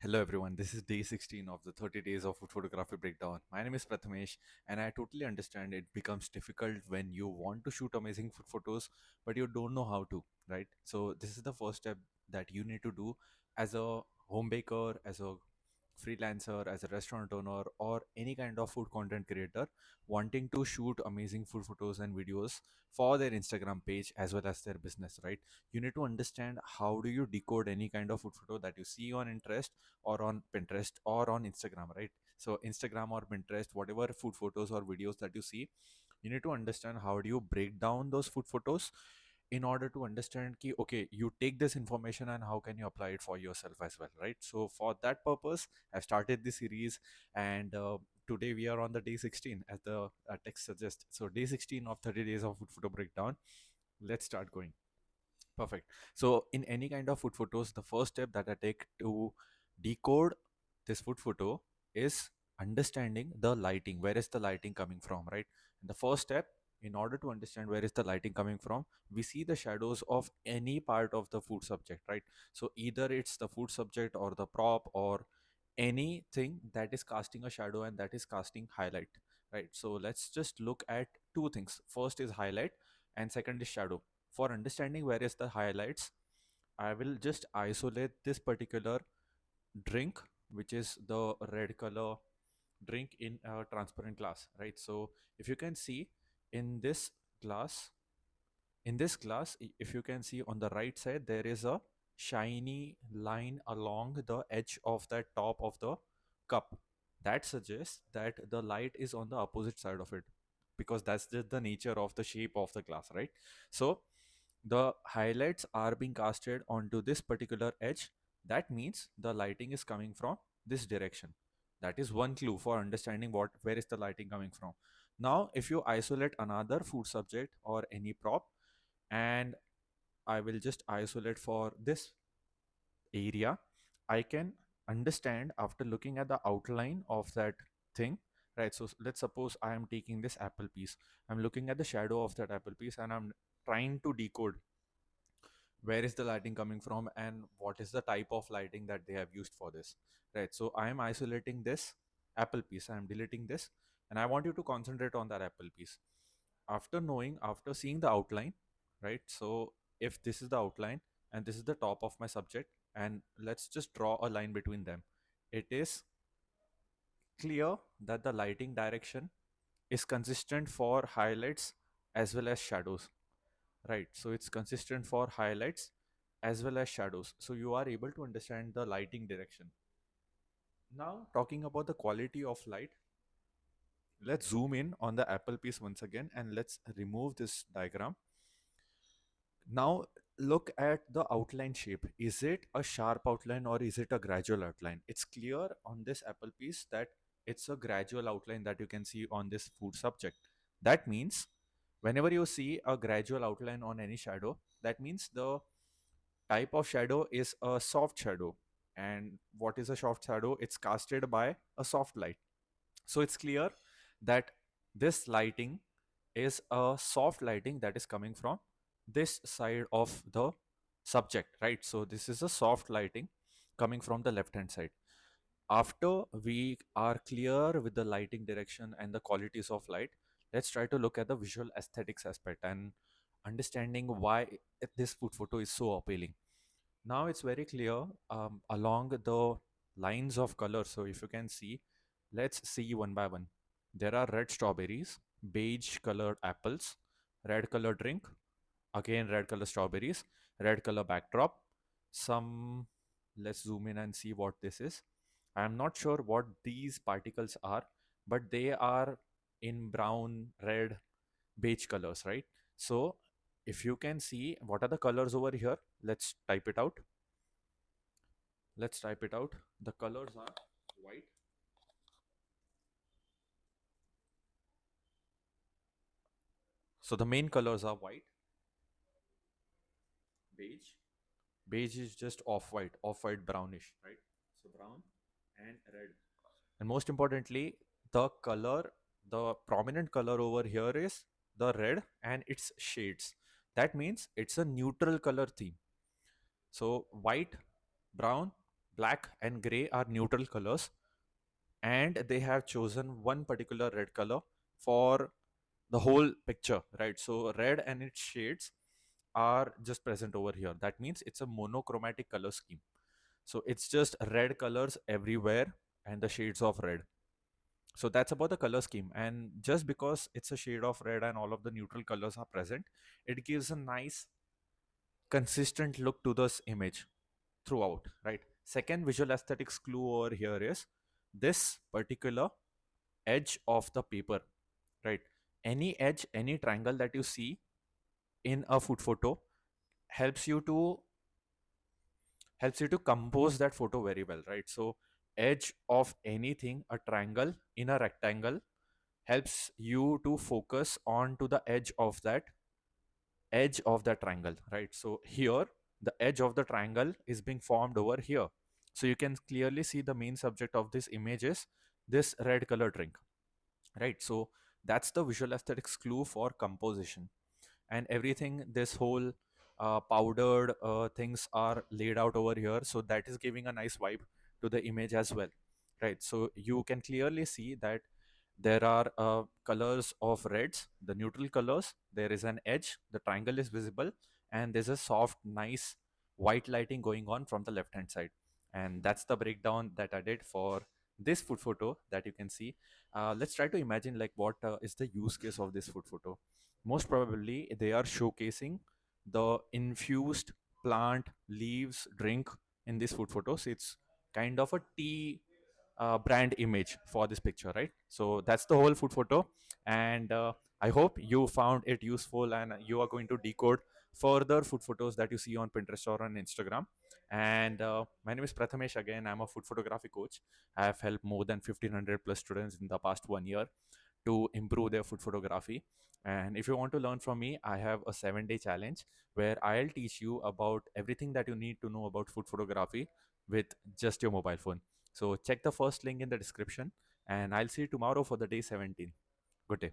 Hello everyone, this is day 16 of the 30 days of food photography breakdown. My name is Prathamesh and I totally understand it becomes difficult when you want to shoot amazing food photos but you don't know how to, right? So this is the first step that you need to do as a home baker, as a freelancer, as a restaurant owner or any kind of food content creator wanting to shoot amazing food photos and videos for their Instagram page as well as their business, right? You need to understand how do you decode any kind of food photo that you see on interest or on Pinterest or on Instagram, right? So Instagram or Pinterest, whatever food photos or videos that you see, you need to understand how do you break down those food photos in order to understand ki, okay, you take this information and how can you apply it for yourself as well, right? So for that purpose, I've started this series and today we are on the day 16 as the text suggests. So day 16 of 30 days of food photo breakdown. Let's start going. Perfect. So, in any kind of food photos, the first step that I take to decode this food photo is understanding the lighting. Where is the lighting coming from, right? And the first step, in order to understand where is the lighting coming from, we see the shadows of any part of the food subject, right? So, either it's the food subject or the prop or anything that is casting a shadow and that is casting highlight, right? So, let's just look at two things. First is highlight, and second is shadow. For understanding where is the highlights, I will just isolate this particular drink, which is the red color drink in a transparent glass, right? So if you can see in this glass, if you can see on the right side, there is a shiny line along the edge of the top of the cup. That suggests that the light is on the opposite side of it because that's just the nature of the shape of the glass, right? So the highlights are being casted onto this particular edge. That means the lighting is coming from this direction. That is one clue for understanding what where is the lighting coming from. Now if you isolate another food subject or any prop, and I will just isolate for this area, I can understand after looking at the outline of that thing, right? So let's suppose I am taking this apple piece, I'm looking at the shadow of that apple piece and I'm trying to decode where is the lighting coming from and what is the type of lighting that they have used for this, right? So I am isolating this apple piece, I am deleting this, and I want you to concentrate on that apple piece. After seeing the outline, right? So if this is the outline and this is the top of my subject, and let's just draw a line between them, it is clear that the lighting direction is consistent for highlights as well as shadows, right? So it's consistent for highlights as well as shadows, so you are able to understand the lighting direction. Now talking about the quality of light, let's zoom in on the apple piece once again and let's remove this diagram. Now look at the outline shape. Is it a sharp outline or is it a gradual outline? It's clear on this apple piece that it's a gradual outline that you can see on this food subject. That means whenever you see a gradual outline on any shadow, that means the type of shadow is a soft shadow. And what is a soft shadow? It's casted by a soft light. So it's clear that this lighting is a soft lighting that is coming from this side of the subject, right? So this is a soft lighting coming from the left hand side. After we are clear with the lighting direction and the qualities of light, let's try to look at the visual aesthetics aspect and understanding why this food photo is so appealing. Now it's very clear along the lines of color. So if you can see, let's see one by one. There are red strawberries, beige colored apples, red color drink, again red color strawberries, red color backdrop. Some, let's zoom in and see what this is. I am not sure what these particles are, but they are in brown, red, beige colors, right? So if you can see what are the colors over here, let's type it out. Let's type it out. The colors are white. So the main colors are white, beige. Beige is just off-white brownish, right? So brown and red. And most importantly, the color, the prominent color over here is the red and its shades. That means it's a neutral color theme. So white, brown, black and gray are neutral colors, and they have chosen one particular red color for the whole picture, right? So red and its shades are just present over here. That means it's a monochromatic color scheme. So it's just red colors everywhere and the shades of red. So that's about the color scheme. And just because it's a shade of red and all of the neutral colors are present, it gives a nice consistent look to this image throughout, right? Second visual aesthetics clue over here is this particular edge of the paper, right? Any edge, any triangle that you see in a food photo helps you to compose that photo very well, right? So edge of anything, a triangle in a rectangle, helps you to focus on to the edge of that triangle, right? So here the edge of the triangle is being formed over here. So you can clearly see the main subject of this image is this red color drink, right? So that's the visual aesthetics clue for composition. And everything, this whole powdered things are laid out over here, so that is giving a nice vibe to the image as well, right? So you can clearly see that there are colors of reds, the neutral colors, there is an edge, the triangle is visible, and there's a soft nice white lighting going on from the left hand side. And that's the breakdown that I did for this food photo that you can see. Let's try to imagine like what is the use case of this food photo. Most probably they are showcasing the infused plant leaves drink in this food photo. So it's kind of a tea brand image for this picture, right? So that's the whole food photo. And I hope you found it useful and you are going to decode further food photos that you see on Pinterest or on Instagram. And my name is Prathamesh. Again, I'm a food photography coach. I have helped more than 1500 plus students in the past 1 year to improve their food photography. And if you want to learn from me, I have a 7-day challenge where I'll teach you about everything that you need to know about food photography with just your mobile phone. So check the first link in the description, and I'll see you tomorrow for the day 17. Good day.